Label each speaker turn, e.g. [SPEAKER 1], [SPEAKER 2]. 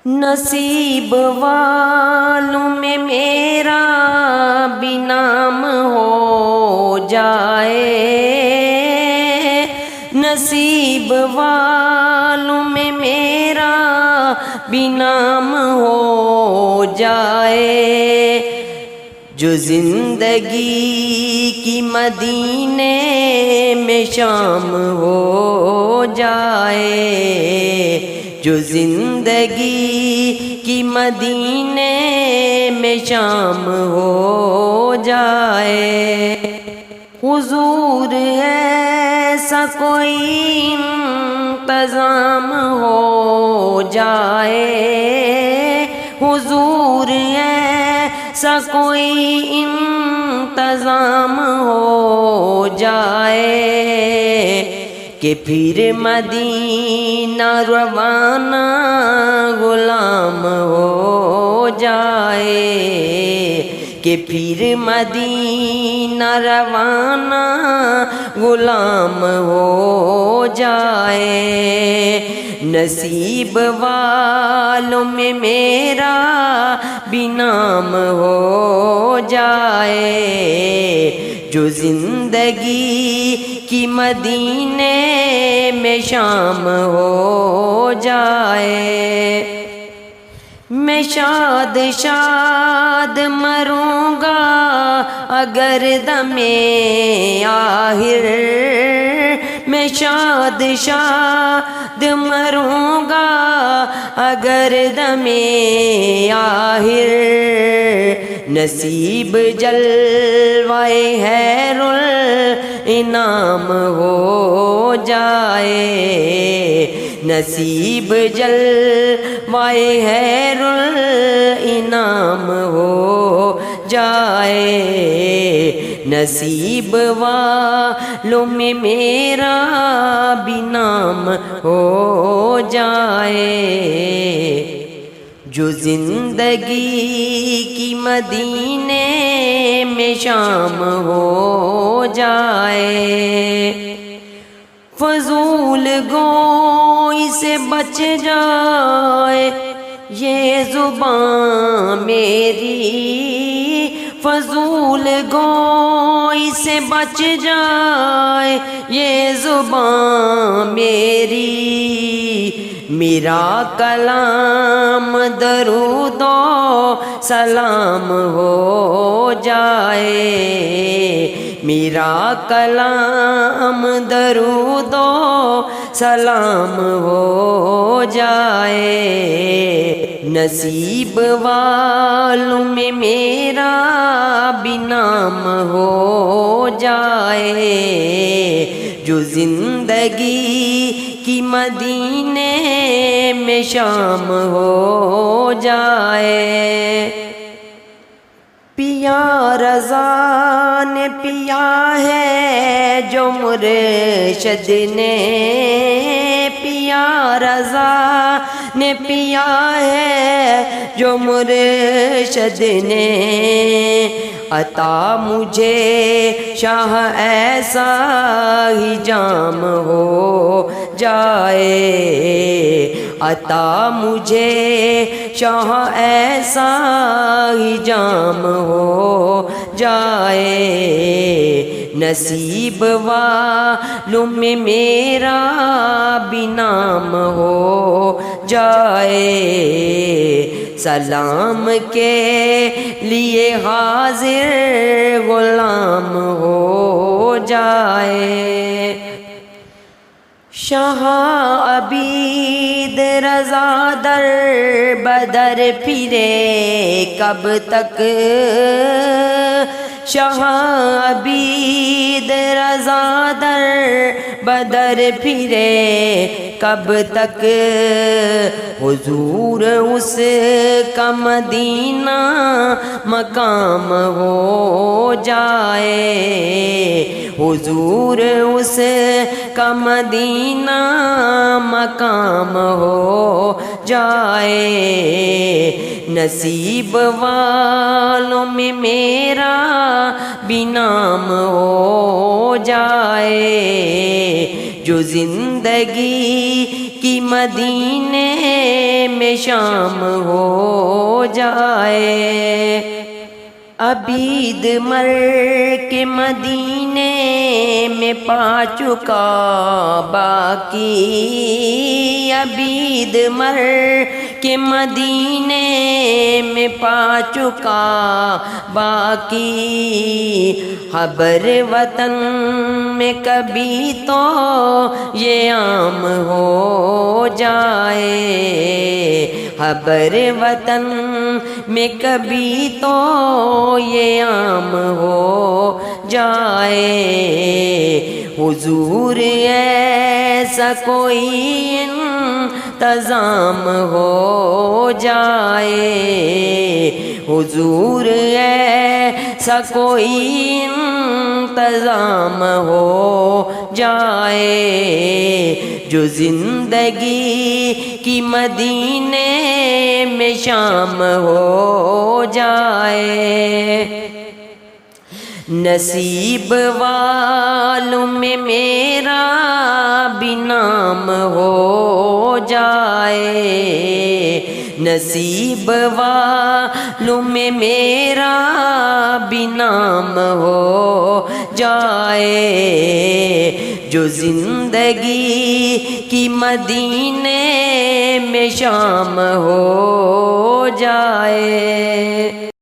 [SPEAKER 1] نصیب والوں میں میرا بھی نام ہو جائے، نصیب والوں میں میرا بھی نام ہو جائے، جو زندگی کی مدینے میں شام ہو جائے، جو زندگی کی مدینے میں شام ہو جائے، حضور ایسا کوئی انتظام ہو جائے، حضور ایسا کوئی انتظام ہو جائے کہ پھر مدینہ روانہ غلام ہو جائے، کہ پھر مدینہ روانہ غلام ہو جائے، نصیب والوں میں میرا بھی نام ہو جائے، جو زندگی کی مدینے میں شام ہو جائے، میں شاد شاد مروں گا اگر دم آخر، میں شاد شاد مروں گا اگر دم آخر، نصیب جلوائے خیر الانام ہو جائے، نصیب جلوائے خیر الانام ہو جائے، نصیب والوں میں میرا بھی نام ہو جائے، جو زندگی کی مدینے میں شام ہو جائے، فضول گوئی سے بچ جائے یہ زبان میری، فضول گوئی سے بچ جائے یہ زبان میری، میرا کلام درود و سلام ہو جائے، میرا کلام درود و سلام ہو جائے، نصیب والوں میں میرا بھی نام ہو جائے، جو زندگی کی مدینے میں شام ہو جائے، پیا رضا نے پیا ہے جو مرشد نے، پیا رضا نے پیا ہے جو مرشد نے، عطا مجھے شاہ ایسا ہی جام ہو جائے، عطا مجھے شاہ ایسا ہی جام ہو جائے، نصیب والوں میں میرا بھی نام ہو جائے، سلام کے لیے حاضر غلام ہو جائے، شاہ عبید رضا در بدر پھرے کب تک، شاہ عبید رضا در بدر پھرے کب تک، حضور اس کا مدینہ مقام ہو جائے، حضور اس کا مدینہ مقام ہو جائے، نصیب والوں میں میرا بھی نام ہو جائے، جو زندگی کی مدینے میں شام ہو جائے۔ عبید مر کے مدینے میں پا چکا باقی، عبید مر کے مدینے میں پا چکا باقی، خبر وطن میں کبھی تو یہ عام ہو جائے، خبر وطن میں کبھی تو یہ عام ہو جائے۔ حضور ایسا کوئی انتظام ہو جائے، حضور ایسا کوئی انتظام ہو جائے، جو زندگی کی مدینے میں شام ہو جائے۔ نصیب والوں میں میرا بھی نام ہو جائے، نصیب والوں میں میرا بھی نام ہو جائے، جو زندگی کی مدینے میں شام ہو جائے۔